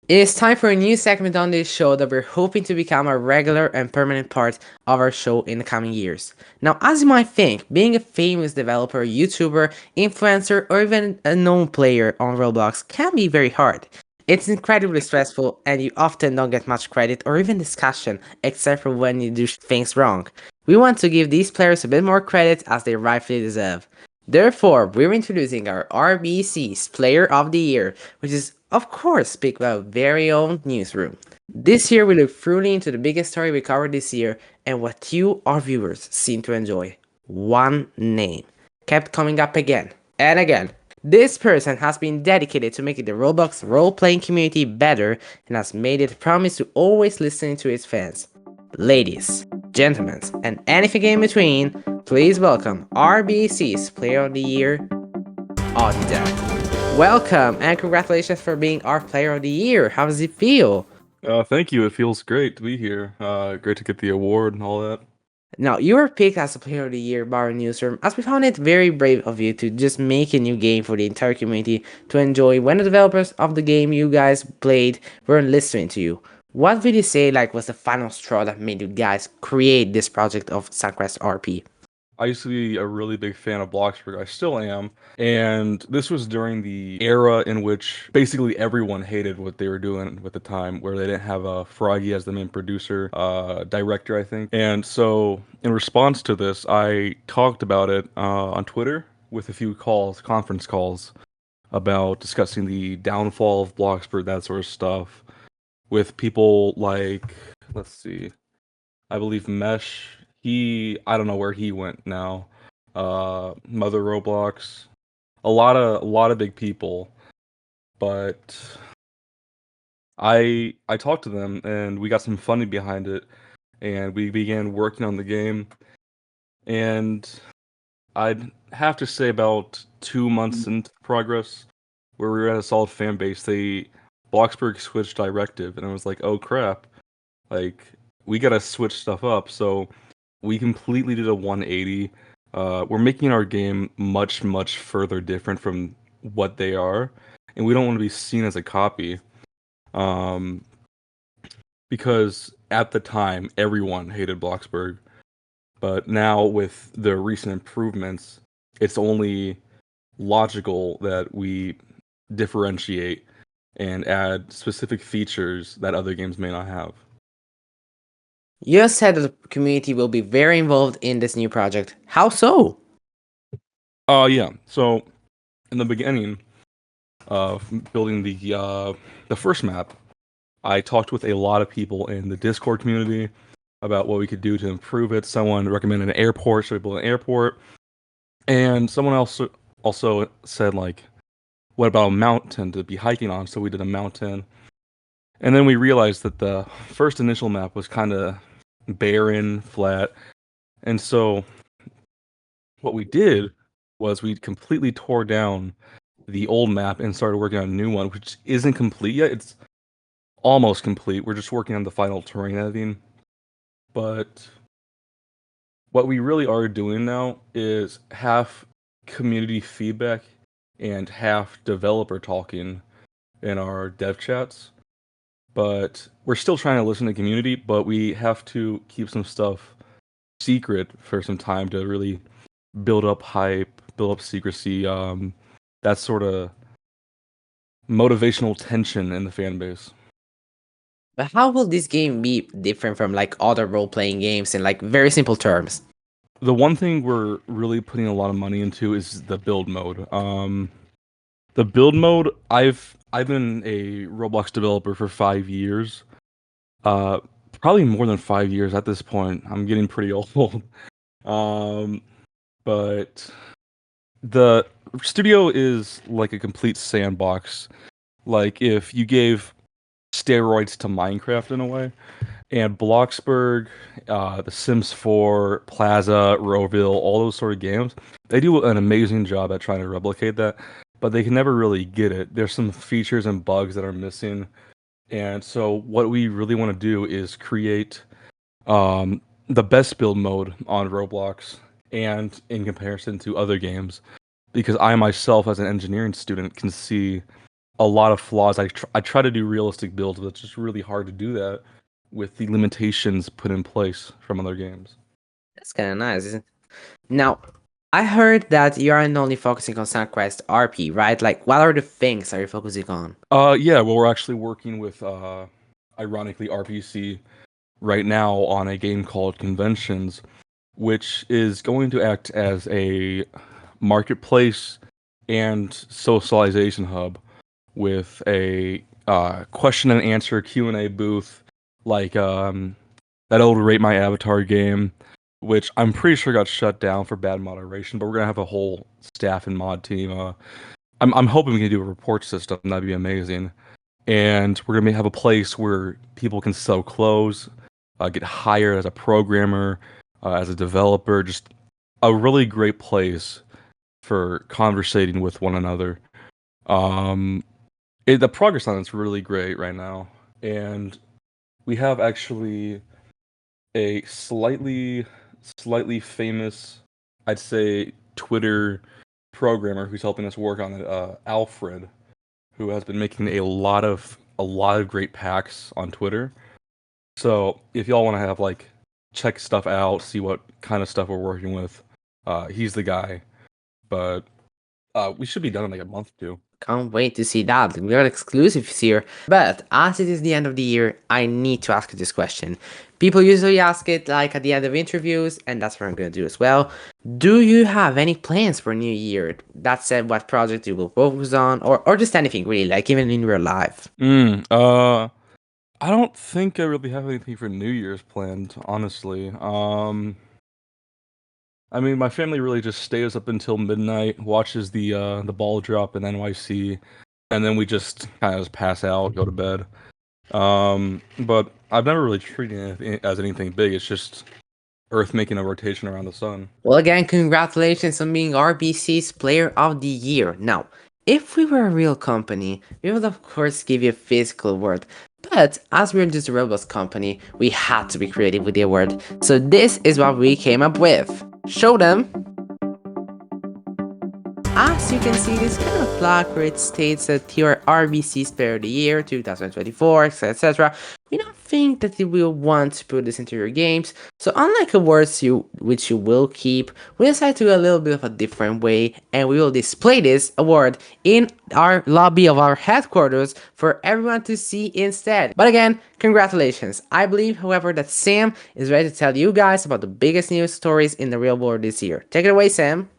It is time for a new segment on this show that we're hoping to become a regular and permanent part of our show in the coming years. Now, as you might think, being a famous developer, YouTuber, influencer, or even a known player on Roblox can be very hard. It's incredibly stressful, and you often don't get much credit or even discussion, except for when you do things wrong. We want to give these players a bit more credit as they rightfully deserve. Therefore, we're introducing our RBC's Player of the Year, which is, of course, speak about very own newsroom. This year, we look thoroughly into the biggest story we covered this year and what you, our viewers, seem to enjoy. One name kept coming up again and again. This person has been dedicated to making the Roblox role-playing community better and has made it a promise to always listen to its fans. Ladies, gentlemen, and anything in between, please welcome RBC's Player of the Year, Audida. Welcome and congratulations for being our Player of the Year. How does it feel? Thank you. It feels great to be here. Great to get the award and all that. Now, you were picked as the Player of the Year by our newsroom, as we found it very brave of you to just make a new game for the entire community to enjoy when the developers of the game you guys played weren't listening to you. What would you say was the final straw that made you guys create this project of Suncrest RP? I used to be a really big fan of Bloxburg. I still am. And this was during the era in which basically everyone hated what they were doing at the time, where they didn't have Froggy as the main producer, director, I think. And so in response to this, I talked about it on Twitter with a few conference calls, about discussing the downfall of Bloxburg, that sort of stuff, with people like, let's see, I believe Mesh. I don't know where he went now. Mother Roblox, a lot of big people, but I talked to them and we got some funding behind it, and we began working on the game. And I'd have to say about 2 months into progress, where we were at a solid fan base, Bloxburg switched directive, and I was like, oh crap, like we gotta switch stuff up. So we completely did a 180. We're making our game much, much further different from what they are, and we don't want to be seen as a copy. Um, because at the time, everyone hated Bloxburg, but now with the recent improvements, it's only logical that we differentiate and add specific features that other games may not have. You have said that the community will be very involved in this new project. How so? Yeah. So in the beginning of building the first map, I talked with a lot of people in the Discord community about what we could do to improve it. Someone recommended an airport, so we built an airport, and someone else also said like, what about a mountain to be hiking on? So we did a mountain, and then we realized that the first initial map was kind of barren, flat, and so what we did was we completely tore down the old map and started working on a new one, which isn't complete yet. It's almost complete. We're just working on the final terrain editing. But what we really are doing now is half community feedback and half developer talking in our dev chats. But we're still trying to listen to community, but we have to keep some stuff secret for some time to really build up hype, build up secrecy, that sort of motivational tension in the fan base. But how will this game be different from other role-playing games in very simple terms? The one thing we're really putting a lot of money into is the build mode. The build mode, I've been a Roblox developer for 5 years. Uh, Probably more than 5 years at this point. I'm getting pretty old. Um, but the studio is like a complete sandbox. Like if you gave steroids to Minecraft in a way, and Bloxburg, The Sims 4, Plaza, Rowville, all those sort of games, they do an amazing job at trying to replicate that, but they can never really get it. There's some features and bugs that are missing, and so what we really want to do is create the best build mode on Roblox and in comparison to other games, because I myself, as an engineering student, can see a lot of flaws. I try to do realistic builds, but it's just really hard to do that with the limitations put in place from other games. That's kind of nice, isn't it? Now, I heard that you aren't only focusing on SunQuest RP, right? Like, what are the things are you focusing on? Yeah, well, we're actually working with, ironically, RBC right now on a game called Conventions, which is going to act as a marketplace and socialization hub with a question and answer Q&A booth, like that old Rate My Avatar game, which I'm pretty sure got shut down for bad moderation. But we're gonna have a whole staff and mod team. I'm hoping we can do a report system. That'd be amazing. And we're gonna have a place where people can sell clothes, get hired as a programmer, as a developer. Just a really great place for conversating with one another. Um, the progress on it's really great right now, and we have actually a slightly famous, I'd say, Twitter programmer who's helping us work on it, Alfred, who has been making a lot of great packs on Twitter. So if y'all want to have like check stuff out, see what kind of stuff we're working with, he's the guy. But we should be done in like a month or two. Can't wait to see that. We got exclusives here. But as it is the end of the year, I need to ask you this question. People usually ask it like at the end of interviews, and that's what I'm gonna do as well. Do you have any plans for New Year? That said, what project you will focus on, or just anything really, like even in real life? I don't think I really have anything for New Year's planned, honestly. I mean, my family really just stays up until midnight, watches the ball drop in NYC, and then we just kind of just pass out, go to bed. But I've never really treated it as anything big. It's just Earth making a rotation around the sun. Well, again, congratulations on being RBC's Player of the Year. Now, if we were a real company, we would of course give you a physical award. But as we're just a Roblox company, we had to be creative with the award. So this is what we came up with. Show them. As you can see, this kind of plaque where it states that you are RBC's Player of the Year 2024, etc. We don't think that you will want to put this into your games, so unlike awards which you will keep, we decided to go a little bit of a different way, and we will display this award in our lobby of our headquarters for everyone to see instead. But again, congratulations. I believe, however, that Sam is ready to tell you guys about the biggest news stories in the real world this year. Take it away, Sam.